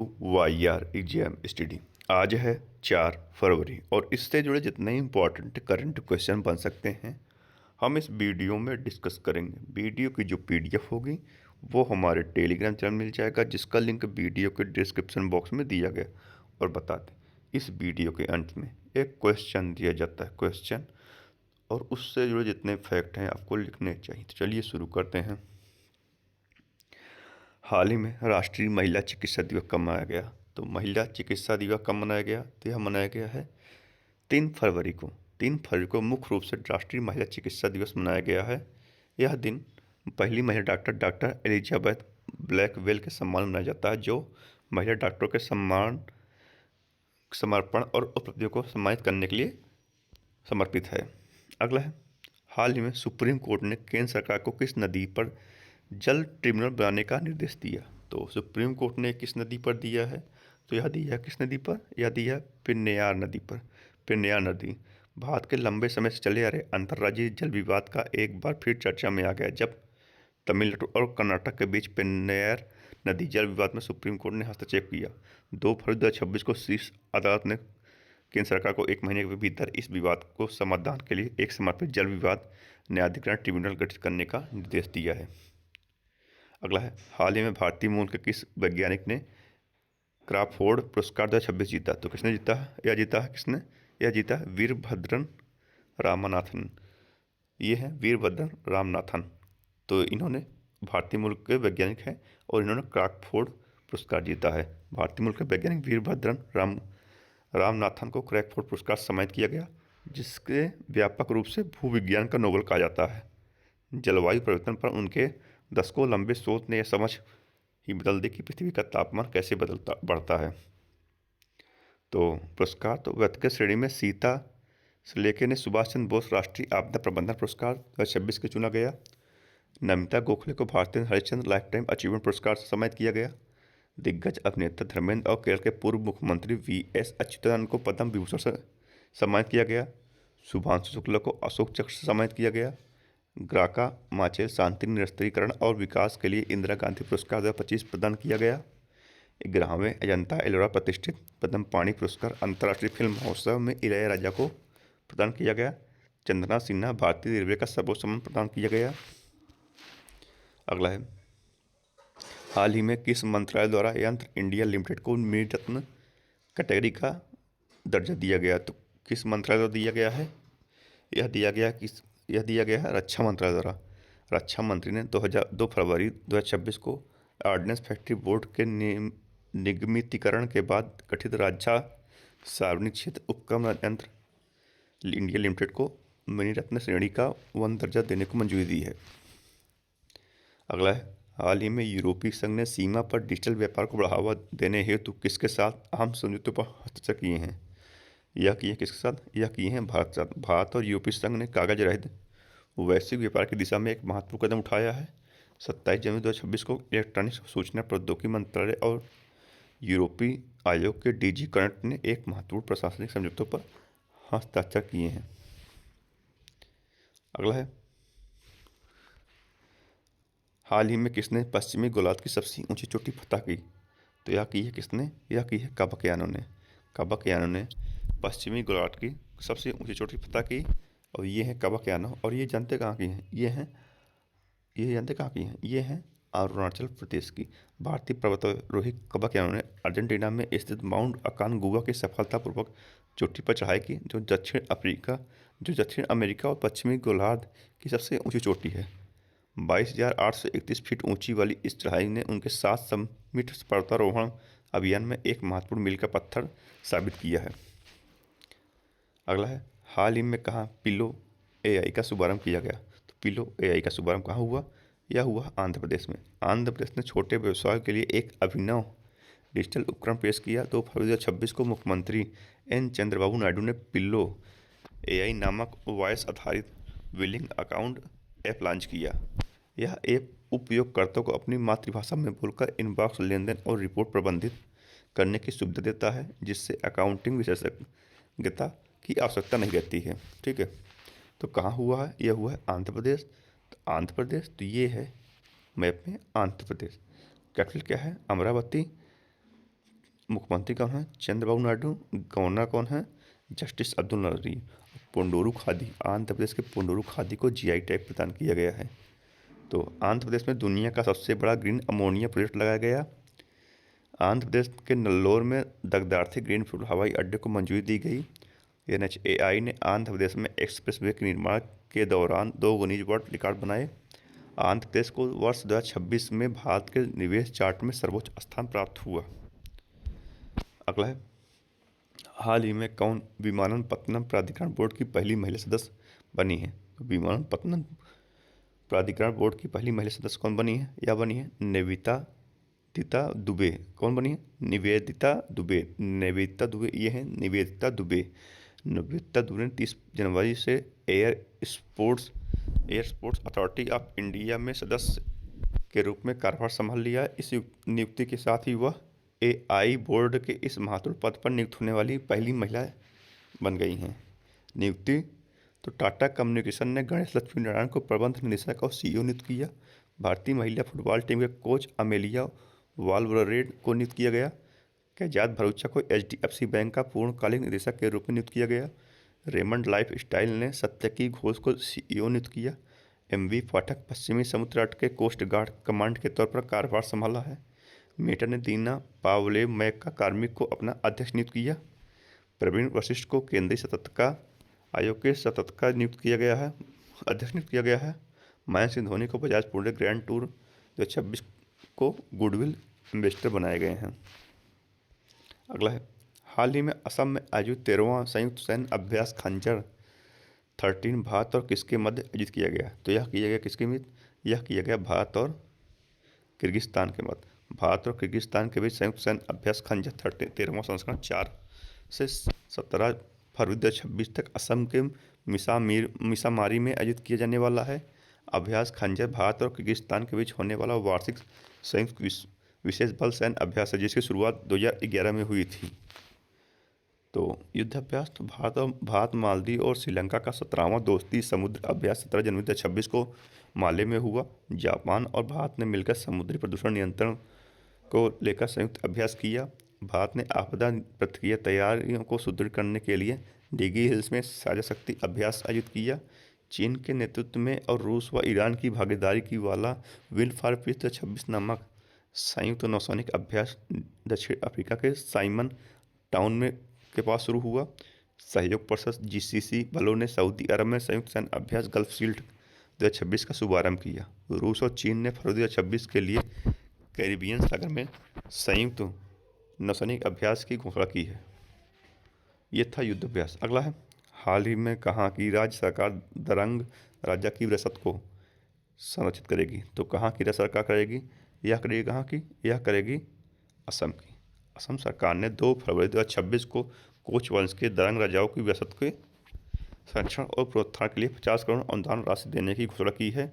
वाईआर exam study. आज है 4 फरवरी और इससे जुड़े जितने इंपॉर्टेंट करंट क्वेश्चन बन सकते हैं हम इस वीडियो में डिस्कस करेंगे। वीडियो की जो पीडीएफ होगी वो हमारे टेलीग्राम चैनल मिल जाएगा, जिसका लिंक वीडियो के डिस्क्रिप्शन बॉक्स में दिया गया। और बता दें, इस वीडियो के अंत में एक क्वेश्चन दिया जाता है क्वेश्चन, और उससे जुड़े जितने फैक्ट हैं आपको लिखने चाहिए। तो चलिए शुरू करते हैं। हाल ही में राष्ट्रीय महिला चिकित्सा दिवस कब मनाया गया? तो महिला चिकित्सा दिवस कब मनाया गया? तो यह मनाया गया है 3 फरवरी को। 3 फरवरी को मुख्य रूप से राष्ट्रीय महिला चिकित्सा दिवस मनाया गया है। यह दिन पहली महिला डॉक्टर एलिजाबेथ ब्लैकवेल के सम्मान में मनाया जाता है, जो महिला डॉक्टरों के समर्पण और उपलब्धियों को सम्मानित करने के लिए समर्पित है। अगला है, हाल ही में सुप्रीम कोर्ट ने केंद्र सरकार को किस नदी पर जल ट्रिब्यूनल बनाने का निर्देश दिया? तो सुप्रीम कोर्ट ने किस नदी पर दिया है? तो यह दिया है किस नदी पर? यह दिया है पेन्नयार नदी पर। पेन्नयार नदी भारत के लंबे समय से चले आ रहे अंतर्राज्यीय जल विवाद का एक बार फिर चर्चा में आ गया, जब तमिलनाडु और कर्नाटक के बीच पेन्नयार नदी जल विवाद में सुप्रीम कोर्ट ने हस्तक्षेप किया। 2 फरवरी 2026 को शीर्ष अदालत ने केंद्र सरकार को 1 महीने के भीतर इस विवाद को समाधान के लिए एक समर्पित जल विवाद न्यायाधिकरण ट्रिब्यूनल गठित करने का निर्देश दिया है। अगला है, हाल ही में भारतीय मूल के किस वैज्ञानिक ने क्राफोर्ड पुरस्कार 2026 जीता? तो किसने जीता है? यह जीता है किसने? यह जीता है वीरभद्रन रामनाथन। ये है वीरभद्रन रामनाथन। तो इन्होंने भारतीय मूल के वैज्ञानिक हैं और इन्होंने क्राफोर्ड पुरस्कार जीता है। भारतीय मूल के वैज्ञानिक वीरभद्रन रामनाथन को क्रैफोर्ड पुरस्कार सम्मानित किया गया, जिसके व्यापक रूप से भूविज्ञान का नोबेल कहा जाता है। जलवायु परिवर्तन पर उनके दशकों लंबे शोध ने यह समझ ही बदल दी कि पृथ्वी का तापमान कैसे बढ़ता है। तो पुरस्कार तो व्यक्तिगत श्रेणी में सीता सलेके ने सुभाष चंद्र बोस राष्ट्रीय आपदा प्रबंधन पुरस्कार 2026 के चुना गया। नमिता गोखले को भारतीय हरिश्चंद्र लाइफ टाइम अचीवमेंट पुरस्कार से सम्मानित किया गया। दिग्गज अभिनेता धर्मेंद्र और केरल के पूर्व मुख्यमंत्री वीएस अच्युतानंदन को पद्म विभूषण से सम्मानित किया गया। शुभांशु शुक्ला को अशोक चक्र से सम्मानित किया गया। ग्राका माचेल शांति निरस्त्रीकरण और विकास के लिए इंदिरा गांधी पुरस्कार 2025 प्रदान किया गया। 11वें अजंता एलोरा प्रतिष्ठित पद्म पाणि पुरस्कार अंतर्राष्ट्रीय फिल्म महोत्सव में इलैयाराजा को प्रदान किया गया। चंदना सिन्हा भारतीय रेलवे का सर्वोच्च सम्मान प्रदान किया गया। अगला है, हाल ही में किस मंत्रालय द्वारा यंत्र इंडिया लिमिटेड को मिनी रत्न कैटेगरी का दर्जा दिया गया? तो किस मंत्रालय द्वारा दिया गया है? यह दिया गया है रक्षा मंत्रालय द्वारा। रक्षा मंत्री ने 2 फरवरी 2026 को ऑर्डिनेंस फैक्ट्री बोर्ड के निगमितीकरण के बाद गठित राज्य सार्वजनिक क्षेत्र उपक्रम यंत्र इंडिया लिमिटेड को मिनी रत्न श्रेणी का 1 दर्जा देने को मंजूरी दी है। अगला है, हाल ही में यूरोपीय संघ ने सीमा पर डिजिटल व्यापार को बढ़ावा देने हेतु किसके साथ अहम समझौतों पर हस्ताक्षर किए हैं? यह किए किसके साथ? यह किए हैं भारत के साथ। भारत और यूरोपीय संघ ने कागज रहित वैश्विक व्यापार की दिशा में एक महत्वपूर्ण कदम उठाया है। 27 जनवरी 2026 को इलेक्ट्रॉनिक सूचना प्रौद्योगिकी मंत्रालय और यूरोपीय आयोग के डीजी कनेक्ट ने एक महत्वपूर्ण प्रशासनिक समझौतों पर हस्ताक्षर किए हैं। अगला है, हाल ही में किसने पश्चिमी गोलार्ध की सबसे ऊंची चोटी फतह की? तो यह की है किसने? यह की है काबकयानो ने। काबकयानो ने पश्चिमी गोलार्ध की सबसे ऊंची चोटी फतह की। और ये है काबकयानो। और ये जानते कहाँ की हैं? ये जानते कहाँ की हैं? ये हैं अरुणाचल प्रदेश की। भारतीय पर्वतारोही काबकयानो ने अर्जेंटीना में स्थित माउंट अकानगुआ की सफलतापूर्वक चोटी पर चढ़ाई की, जो दक्षिण अमेरिका और पश्चिमी गोलार्ध की सबसे ऊंची चोटी है। 22,831 फीट ऊंची वाली इस चढ़ाई ने उनके 7 मीटर पर्वतारोहण अभियान में एक महत्वपूर्ण मील का पत्थर साबित किया है। अगला है, हाल ही में कहाँ पिलो एआई का शुभारंभ किया गया? तो पिलो एआई का शुभारंभ कहाँ हुआ? यह हुआ आंध्र प्रदेश में। आंध्र प्रदेश ने छोटे व्यवसायों के लिए एक अभिनव डिजिटल उपकरण पेश किया। 2 फरवरी 2026 को मुख्यमंत्री एन चंद्रबाबू नायडू ने पिल्लो एआई नामक वॉयस आधारित बिलिंग अकाउंट ऐप लॉन्च किया। यह ऐप उपयोगकर्ताओं को अपनी मातृभाषा में बोलकर इनबॉक्स लेनदेन और रिपोर्ट प्रबंधित करने की सुविधा देता है, जिससे अकाउंटिंग विशेषज्ञता की आवश्यकता नहीं रहती है। ठीक है, तो कहाँ हुआ है? यह हुआ है आंध्र प्रदेश। तो आंध्र प्रदेश, तो ये है मैप में आंध्र प्रदेश। कैपिटल क्या है? अमरावती। मुख्यमंत्री कौन है? चंद्रबाबू नायडू। गवर्नर कौन है? जस्टिस अब्दुल नजरी। पुंडोरू खादी, आंध्र प्रदेश के पुंडोरू खादी को जीआई टैग प्रदान किया गया है। तो आंध्र प्रदेश में दुनिया का सबसे बड़ा ग्रीन अमोनिया प्रोजेक्ट लगाया गया। आंध्र प्रदेश के नल्लोर में दगदार्थी ग्रीनफील्ड हवाई अड्डे को मंजूरी दी गई। NHAI ने आंध्र प्रदेश में एक्सप्रेस वे के निर्माण के दौरान 2 गिनीज वर्ल्ड रिकॉर्ड बनाए। आंध्र प्रदेश को वर्ष 2026 में भारत के निवेश चार्ट में सर्वोच्च स्थान प्राप्त हुआ। अगला है, हाल ही में कौन विमानपत्तनम प्राधिकरण बोर्ड की पहली महिला सदस्य बनी है? तो विमानपत्तनम प्राधिकरण बोर्ड की पहली महिला सदस्य कौन बनी है? यह बनी है निवेदिता दुबे। कौन बनी है? निवेदिता दुबे। निवेदिता दुबे, ये है निवेदिता दुबे। निवेदिता दुबे ने 30 जनवरी से air sports authority of India में सदस्य के रूप में कार्यभार संभाल लिया। इस नियुक्ति के साथ ही वह AI बोर्ड के इस महत्वपूर्ण पद पर नियुक्त होने वाली पहली महिला बन गई हैं। नियुक्ति तो टाटा कम्युनिकेशन ने गणेश लक्ष्मी नारायण को प्रबंध निदेशक और CEO नियुक्त किया। भारतीय महिला फुटबॉल टीम के कोच अमेलिया वाल्वरेड को नियुक्त किया गया। कैजात भरूचा को HDFC बैंक का पूर्णकालिक निदेशक के रूप में नियुक्त किया गया। रेमंड लाइफ स्टाइल ने सत्यकी घोष को CEO नियुक्त किया। MV पाठक पश्चिमी समुद्र तट के कोस्ट गार्ड कमांड के तौर पर कार्यभार संभाला है। मेटा ने दीना पावले मैक का कार्मिक को अपना अध्यक्ष नियुक्त किया। प्रवीण वशिष्ठ को केंद्रीय सतर्कता आयोग के सतर्कता नियुक्त किया गया है, अध्यक्ष नियुक्त किया गया है। महेंद्र सिंह धोनी को बजाज पुणे ग्रैंड टूर 2026 को गुडविल एम्बेसडर बनाए गए हैं। अगला है, हाल ही में असम में आयोजित 13वां संयुक्त सैन्य अभ्यास खंजर 13 भारत और किसके मध्य आयोजित किया गया? तो यह किया गया किसके मध्य? यह किया गया भारत और किर्गिस्तान के मध्य। भारत और किर्गिस्तान के बीच संयुक्त सैन्य अभ्यास खंजर 13वां संस्करण 4 से 17 फरवरी 2026 तक असम के मिसामारी में आयोजित किया जाने वाला है। अभ्यास खंजर भारत और किर्गिस्तान के बीच होने वाला वार्षिक संयुक्त विशेष बल सैन्य अभ्यास है, जिसकी शुरुआत 2011 में हुई थी। तो युद्धाभ्यास तो भारत मालदीव और श्रीलंका का 17वां दोस्ती समुद्र अभ्यास 17 जनवरी 2026 को माले में हुआ। जापान और भारत ने मिलकर समुद्री प्रदूषण नियंत्रण को लेकर संयुक्त अभ्यास किया। भारत ने आपदा प्रतिक्रिया तैयारियों को सुदृढ़ करने के लिए डिगी हिल्स में साझा शक्ति अभ्यास आयोजित किया। चीन के नेतृत्व में और रूस व ईरान की भागीदारी की वाला विंड फॉर पीस 2026 नामक संयुक्त नौसैनिक अभ्यास दक्षिण अफ्रीका के साइमन टाउन में के पास शुरू हुआ। सहयोग परिषद GCC बलों ने सऊदी अरब में संयुक्त सैन्य अभ्यास गल्फ शील्ड 2026 का शुभारंभ किया। रूस और चीन ने फरवरी 2026 के लिए कैरिबियन सागर में संयुक्त नौसैनिक अभ्यास की घोषणा की है। ये था युद्धाभ्यास। अगला है, हाल ही में कहाँ की राज्य सरकार दरंग राजा की विरासत को संरक्षित करेगी? तो कहाँ की राज्य सरकार करेगी? यह करेगी कहाँ की? यह करेगी असम की। असम सरकार ने 2 फरवरी 2026 को कोच वंश के दरंग राजाओं की विरासत के संरक्षण और प्रोत्साहन के लिए 50 करोड़ अनुदान राशि देने की घोषणा की है।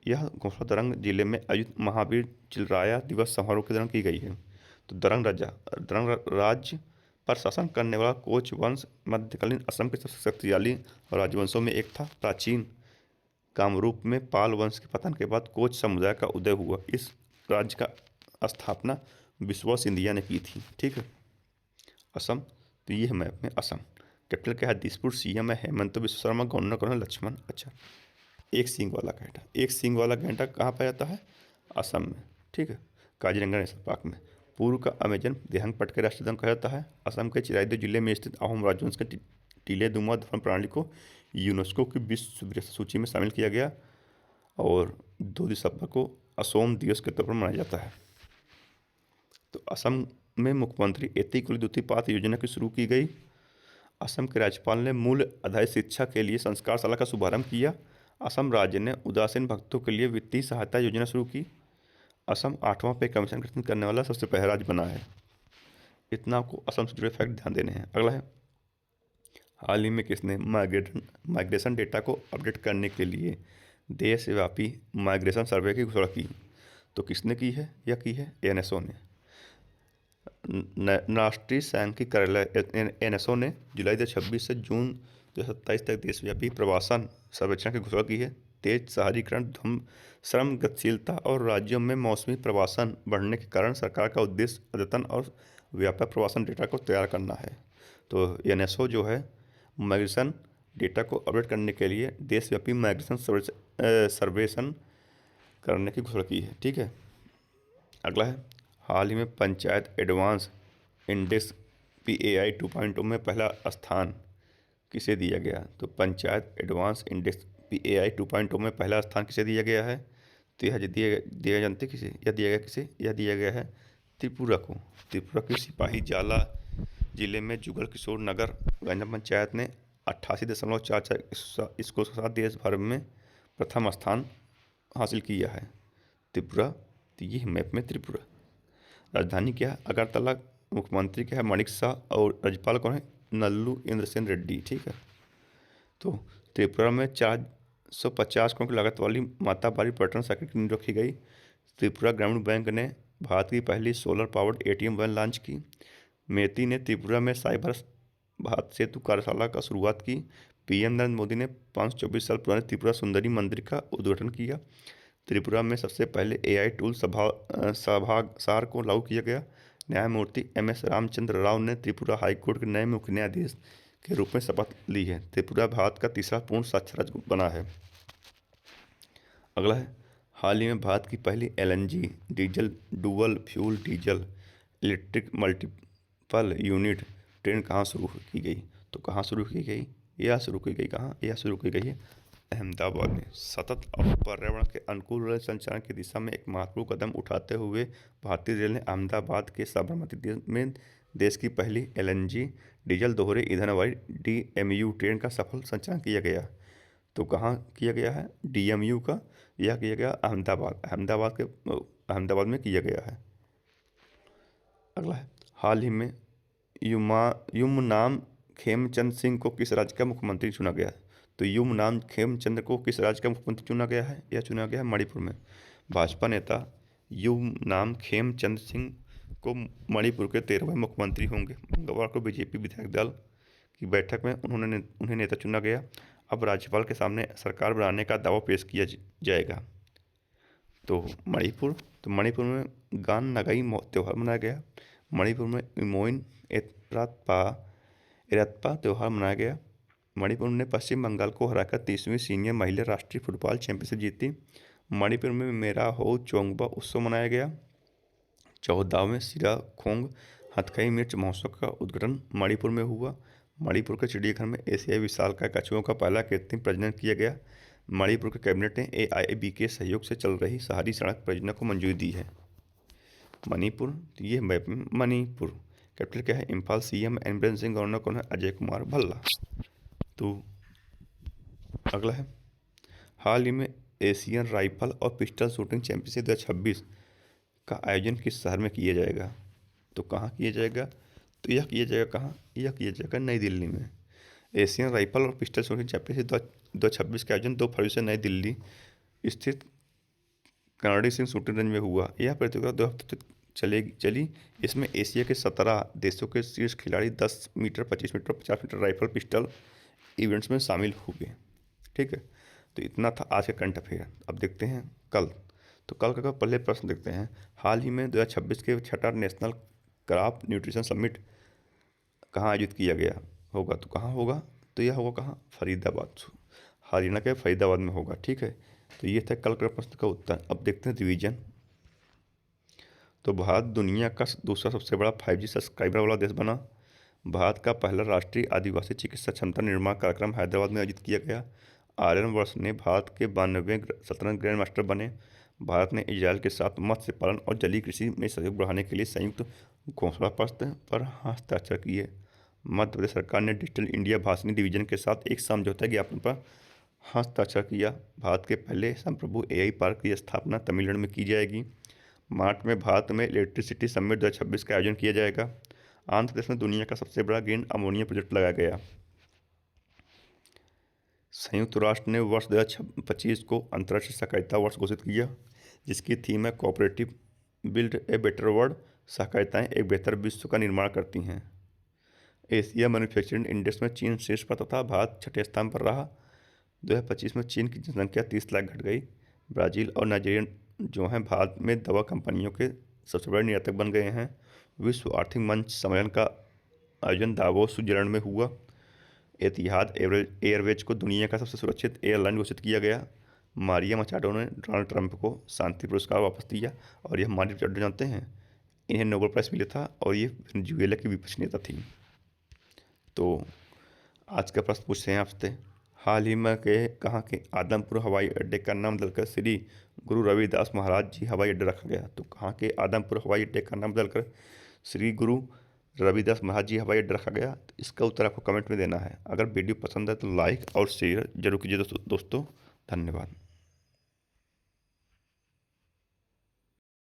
यह घोषणा दरंग जिले में आयोजित महावीर चिलराया दिवस समारोह के दौरान की गई है। तो दरंग राज्य पर शासन करने वाला कोच वंश मध्यकालीन असम के सबसे शक्तिशाली राजवंशों में एक था। प्राचीन कामरूप में पाल वंश के पतन के बाद कोच समुदाय का उदय हुआ। इस राज्य का स्थापना विश्वा सिंधिया ने की थी। ठीक है, असम। तो ये है मैप में असम। कैपिटल क्या है? दिसपुर। CM है हेमंत बिश्व शर्मा। गवर्नर कौन है? लक्ष्मण। अच्छा, एक सींग वाला गैंडा। एक सींग वाला गैंडा कहाँ पाया जाता है? असम में। ठीक है, काजीरंगा नेशनल पार्क में। पूर्व का अमेजन देहंगपट के राष्ट्रीय उद्यान कहा जाता है। असम के चिराइदेव जिले में स्थित आहोम राजवंश के टीले दुमा दफन प्रणाली को यूनेस्को की विश्व विरासत सूची में शामिल किया गया और 2 दिसंबर को असोम दिवस के तौर पर मनाया जाता है। तो असम में मुख्यमंत्री एतिकुली द्वितीय योजना की शुरू की गई। असम के राज्यपाल ने मूल्य आधारित शिक्षा के लिए संस्कारशाला का शुभारंभ किया। असम राज्य ने उदासीन भक्तों के लिए वित्तीय सहायता योजना शुरू की। असम 8वां पे कमीशन गठित करने वाला सबसे पहला राज्य बना है। इतना आपको असम से जुड़े फैक्ट ध्यान देने हैं। अगला है, हाल ही में किसने माइग्रेशन डेटा को अपडेट करने के लिए देशव्यापी माइग्रेशन सर्वे की घोषणा की? तो किसने की है? यह की है NSO ने। राष्ट्रीय सांख्यिकी कार्यालय NSO ने जुलाई 2026 से जून 2027 तक देशव्यापी प्रवासन सर्वेक्षण की घोषणा की है। तेज शहरीकरण, श्रम गतिशीलता और राज्यों में मौसमी प्रवासन बढ़ने के कारण सरकार का उद्देश्य अद्यतन और व्यापक प्रवासन डेटा को तैयार करना है। तो एनएसओ जो है माइग्रेशन डेटा को अपडेट करने के लिए देशव्यापी माइग्रेशन सर्वेक्षण करने की घोषणा की है। ठीक है, अगला है हाल ही में पंचायत एडवांस इंडेक्स PAI 2.0 में पहला स्थान किसे दिया गया। तो पंचायत एडवांस इंडेक्स PAI 2.0 में पहला स्थान किसे दिया गया है। तो यह दिया जानते किसे, यह दिया गया किसे, यह दिया गया है त्रिपुरा को। त्रिपुरा के सिपाही जाला जिले में जुगल किशोर नगर ग्राम पंचायत ने 88.44 स्कोर के साथ देश भर में प्रथम स्थान हासिल किया है। त्रिपुरा, तो ये मैप में त्रिपुरा। राजधानी क्या है, अगरतला। मुख्यमंत्री क्या है, माणिक शाह। और राज्यपाल कौन है, नल्लू इंद्रसेन रेड्डी। ठीक है, तो त्रिपुरा में 450 करोड़ की लागत वाली माताबारी पर्यटन सर्किट की नींव रखी गई। त्रिपुरा ग्रामीण बैंक ने भारत की पहली solar powered ATM van launch की। मेती ने त्रिपुरा में साइबर भारत सेतु कार्यशाला का शुरुआत की। PM नरेंद्र मोदी ने 524 साल पुराने त्रिपुरा सुंदरी मंदिर का उद्घाटन किया। त्रिपुरा में सबसे पहले AI टूल सभागार को लागू किया गया। न्यायमूर्ति MS रामचंद्र राव ने त्रिपुरा हाईकोर्ट के नए मुख्य न्यायाधीश के रूप में शपथ ली है। त्रिपुरा भारत का तीसरा पूर्ण साक्षर राज्य बना है। अगला है हाल ही में भारत की पहली LNG diesel dual fuel diesel electric multiple unit train कहाँ शुरू की गई। तो कहाँ शुरू की गई, यह शुरू की गई कहाँ, यह शुरू की गई है अहमदाबाद में। सतत और पर्यावरण के अनुकूल रेल संचालन की दिशा में एक महत्वपूर्ण कदम उठाते हुए भारतीय रेल ने अहमदाबाद के साबरमती में देश की पहली LNG डीजल दोहरे ईंधन वाली DMU ट्रेन का सफल संचालन किया गया। तो कहाँ किया गया है, DMU का यह किया गया अहमदाबाद में किया गया है। अगला है हाल ही में युमनाम खेमचंद सिंह को किस राज्य का मुख्यमंत्री चुना गया। तो युमनाम खेमचंद को किस राज्य का मुख्यमंत्री चुना गया है, यह चुना गया है मणिपुर में। भाजपा नेता युमनाम खेमचंद सिंह को मणिपुर के 13वें मुख्यमंत्री होंगे। मंगलवार को बीजेपी विधायक दल की बैठक में उन्हें नेता चुना गया। अब राज्यपाल के सामने सरकार बनाने का दावा पेश किया जाएगा। तो मणिपुर में गान नगाई त्यौहार मनाया गया। मणिपुर में इमोइन एरत्पा त्यौहार मनाया गया। मणिपुर ने पश्चिम बंगाल को हराकर 30वीं सीनियर महिला राष्ट्रीय फुटबॉल चैंपियनशिप जीती। मणिपुर में मेरा हो चोंगबा उत्सव मनाया गया। 14वें सिराखोंग हथकई मिर्च महोत्सव का उद्घाटन मणिपुर में हुआ। मणिपुर के चिड़ियाघर में एशियाई विशालकाय कछुओं का पहला कृत्रिम प्रजनन किया गया। मणिपुर के कैबिनेट ने AIIB के सहयोग से चल रही शहरी सड़क परियोजना को मंजूरी दी है। मणिपुर, तो ये मैप में मणिपुर। कैपिटल क्या है, Imphal. CM N Biren Singh, governor कौन है, अजय कुमार भल्ला। तो अगला है हाल ही में एशियन राइफल और पिस्टल शूटिंग चैंपियनशिप 2026 का आयोजन किस शहर में किया जाएगा। तो कहाँ किया जाएगा, तो यह किया जाएगा कहाँ, यह किया जाएगा नई दिल्ली में। एशियन राइफल और पिस्टल शूटिंग चैंपियनशिप 2026 का आयोजन 2 फरवरी से नई दिल्ली स्थित कर्नडी सिंह शूटिंग रेंज में हुआ। यह प्रतियोगिता 2 हफ्ते तक चली। इसमें एशिया के 17 देशों के शीर्ष खिलाड़ी 10 metre, 25 metre, 50 metre rifle pistol events में शामिल हुए। ठीक है, तो इतना था आज का करंट अफेयर। अब देखते हैं कल। तो कल का पहले प्रश्न देखते हैं। हाल ही में 2026 के 6वां नेशनल क्रॉप न्यूट्रिशन समिट कहाँ आयोजित किया गया होगा। तो कहाँ होगा, तो यह होगा कहाँ, फरीदाबाद, हरियाणा के फरीदाबाद में होगा। ठीक है, तो ये था कल का प्रश्न का उत्तर। अब देखते हैं रिवीजन। तो भारत दुनिया का दूसरा सबसे बड़ा 5G सब्सक्राइबर वाला देश बना। भारत का पहला राष्ट्रीय आदिवासी चिकित्सा क्षमता निर्माण कार्यक्रम हैदराबाद में आयोजित किया गया। आर्यन वर्ष ने भारत के 92वें शतरंज ग्रैंड मास्टर बने। भारत ने इजरायल के साथ मत्स्य पालन और जलीय कृषि में सहयोग बढ़ाने के लिए संयुक्त घोषणा पत्र पर हस्ताक्षर किए। मध्य प्रदेश सरकार ने डिजिटल इंडिया भाषणी डिवीजन के साथ एक समझौता ज्ञापन पर हस्ताक्षर किया। भारत के पहले संप्रभु AI पार्क की स्थापना तमिलनाडु में की जाएगी। मार्च में भारत में इलेक्ट्रिसिटी समिट 2026 का आयोजन किया जाएगा। आंध्र प्रदेश में दुनिया का सबसे बड़ा ग्रीन अमोनिया प्रोजेक्ट लगाया गया। संयुक्त राष्ट्र ने वर्ष 2025 को अंतर्राष्ट्रीय सहकारिता वर्ष घोषित किया, जिसकी थीम है cooperative build a better world. सहकारिताएं एक बेहतर विश्व का निर्माण करती हैं। एशिया मैन्युफैक्चरिंग इंडेक्स में चीन शीर्ष पर तथा भारत 6ठे स्थान पर रहा। 2025 में चीन की जनसंख्या 30 लाख घट गई। ब्राज़ील और नाइजीरिया जो हैं भारत में दवा कंपनियों के सबसे बड़े निर्यातक बन गए हैं। विश्व आर्थिक मंच सम्मेलन का आयोजन दावोस स्विट्जरलैंड में हुआ। एतिहाद एयरवेज को दुनिया का सबसे सुरक्षित एयरलाइन घोषित किया गया। मारिया मचाडो ने डोनाल्ड ट्रंप को शांति पुरस्कार वापस दिया। और यह मारिया मचाडो जानते हैं, इन्हें नोबेल प्राइज़ मिला था और ये वेनेजुएला की विपक्षी नेता थी। तो आज का प्रश्न पूछते हैं आपसे, हाल ही में कहाँ के आदमपुर हवाई अड्डे का नाम बदलकर श्री गुरु रविदास महाराज जी हवाई अड्डा रखा गया? तो कहाँ के आदमपुर हवाई अड्डे का नाम बदलकर श्री गुरु रविदास महाराज जी हवाई अड्डा रखा गया? तो इसका उत्तर आपको कमेंट में देना है। अगर वीडियो पसंद है तो लाइक और शेयर जरूर कीजिए दोस्तों। धन्यवाद।